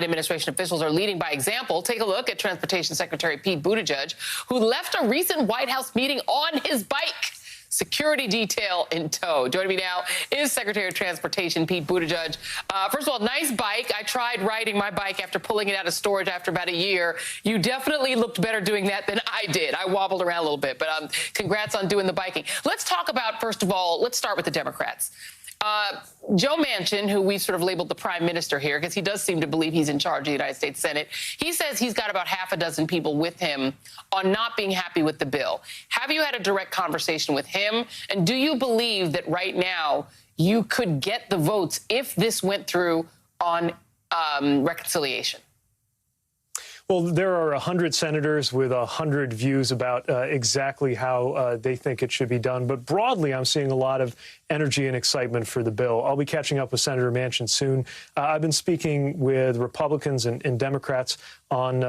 Administration officials are leading by example. Take a look at Transportation Secretary Pete Buttigieg, who left a recent White House meeting on his bike. Security detail in tow. Joining me now is Secretary of Transportation Pete Buttigieg. First of all, nice bike. I tried riding my bike after pulling it out of storage after about a year. You definitely looked better doing that than I did. I wobbled around a little bit, but congrats on doing the biking. Let's talk about, first of all, let's start with the Democrats. Joe Manchin, who we've sort of labeled the prime minister here, because he does seem to believe he's in charge of the United States Senate, he says he's got about half a dozen people with him on not being happy with the bill. Have you had a direct conversation with him? And do you believe that right now you could get the votes if this went through on reconciliation? Well, there are 100 senators with 100 views about exactly how they think it should be done. But broadly, I'm seeing a lot of energy and excitement for the bill. I'll be catching up with Senator Manchin soon. I've been speaking with Republicans and Democrats on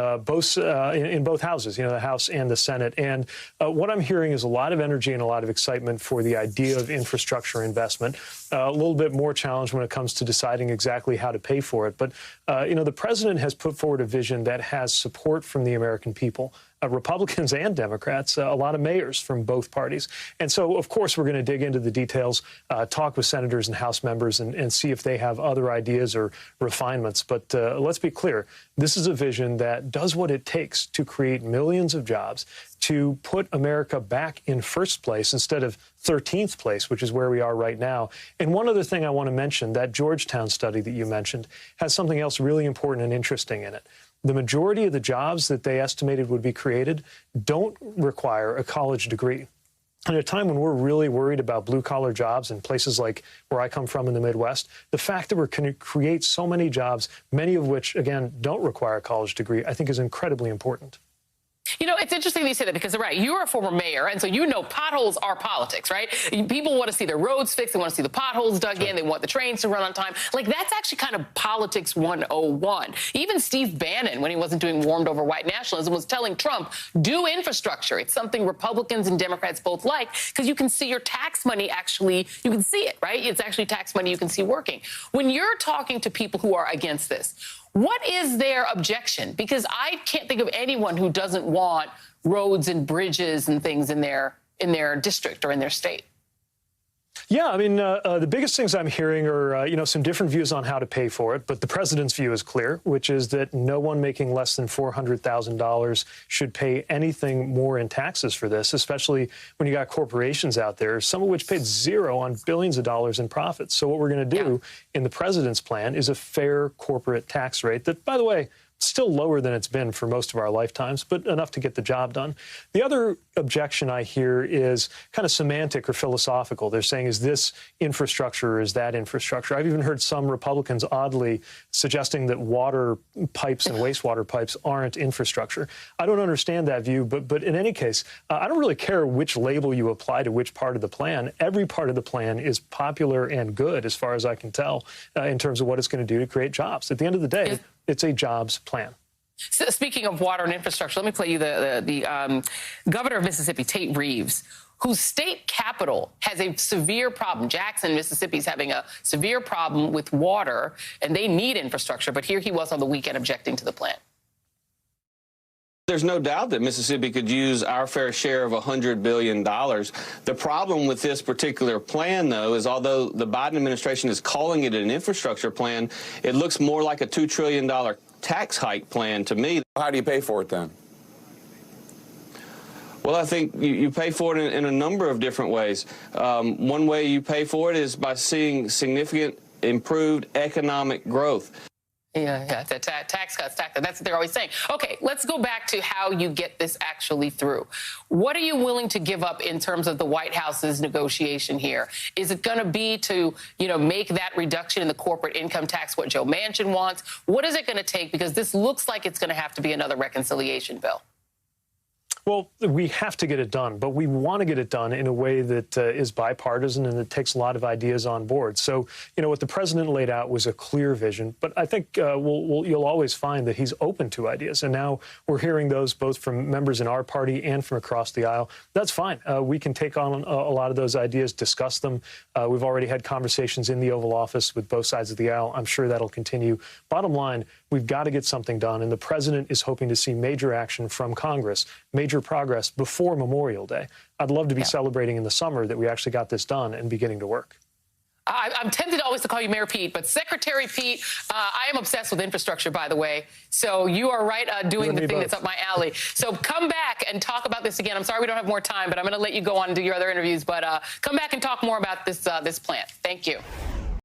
in both houses, the House and the Senate. And what I'm hearing is a lot of energy and a lot of excitement for the idea of infrastructure investment. A little bit more challenge when it comes to deciding exactly how to pay for it. But, the president has put forward a vision that has support from the American people. Republicans and Democrats, a lot of mayors from both parties. And so, of course, we're going to dig into the details, talk with senators and House members and see if they have other ideas or refinements. But let's be clear, this is a vision that does what it takes to create millions of jobs, to put America back in first place instead of 13th place, which is where we are right now. And one other thing I want to mention, that Georgetown study that you mentioned has something else really important and interesting in it. The majority of the jobs that they estimated would be created don't require a college degree. At a time when we're really worried about blue-collar jobs in places like where I come from in the Midwest, the fact that we're going to create so many jobs, many of which, again, don't require a college degree, I think is incredibly important. It's interesting that you say that because, right, you're a former mayor, and so potholes are politics, right? People want to see their roads fixed. They want to see the potholes dug in. They want the trains to run on time. Like, that's actually kind of politics 101. Even Steve Bannon, when he wasn't doing warmed over white nationalism, was telling Trump, do infrastructure. It's something Republicans and Democrats both like because you can see your tax money actually, you can see it, right? It's actually tax money you can see working. When you're talking to people who are against this, what is their objection? Because I can't think of anyone who doesn't want roads and bridges and things in their district or in their state. Yeah, I mean, the biggest things I'm hearing are, some different views on how to pay for it. But the president's view is clear, which is that no one making less than $400,000 should pay anything more in taxes for this, especially when you got corporations out there, some of which paid zero on billions of dollars in profits. So what we're going to do in the president's plan is a fair corporate tax rate that, by the way, still lower than it's been for most of our lifetimes, but enough to get the job done. The other objection I hear is kind of semantic or philosophical. They're saying, is this infrastructure or is that infrastructure? I've even heard some Republicans oddly suggesting that water pipes and wastewater pipes aren't infrastructure. I don't understand that view, but in any case, I don't really care which label you apply to which part of the plan. Every part of the plan is popular and good, as far as I can tell, in terms of what it's going to do to create jobs. At the end of the day, it's a jobs plan. So speaking of water and infrastructure, let me play you the governor of Mississippi, Tate Reeves, whose state capital has a severe problem. Jackson, Mississippi is having a severe problem with water, and they need infrastructure. But here he was on the weekend objecting to the plan. There's no doubt that Mississippi could use our fair share of $100 billion. The problem with this particular plan, though, is although the Biden administration is calling it an infrastructure plan, it looks more like a $2 trillion tax hike plan to me. How do you pay for it, then? Well, I think you pay for it in a number of different ways. One way you pay for it is by seeing significant improved economic growth. Yeah, tax cuts, that's what they're always saying. Okay, let's go back to how you get this actually through. What are you willing to give up in terms of the White House's negotiation here? Is it going to be to, make that reduction in the corporate income tax what Joe Manchin wants? What is it going to take? Because this looks like it's going to have to be another reconciliation bill. Well, we have to get it done, but we want to get it done in a way that is bipartisan and that takes a lot of ideas on board. So, what the president laid out was a clear vision, but I think you'll always find that he's open to ideas. And now we're hearing those both from members in our party and from across the aisle. That's fine. We can take on a lot of those ideas, discuss them. We've already had conversations in the Oval Office with both sides of the aisle. I'm sure that'll continue. Bottom line, we've got to get something done, and the president is hoping to see major action from Congress, major progress before Memorial Day. I'd love to be celebrating in the summer that we actually got this done and beginning to work. I'm tempted always to call you Mayor Pete, but Secretary Pete, I am obsessed with infrastructure, by the way. So you are right doing the thing that's up my alley. So come back and talk about this again. I'm sorry we don't have more time, but I'm going to let you go on and do your other interviews. But come back and talk more about this plan. Thank you.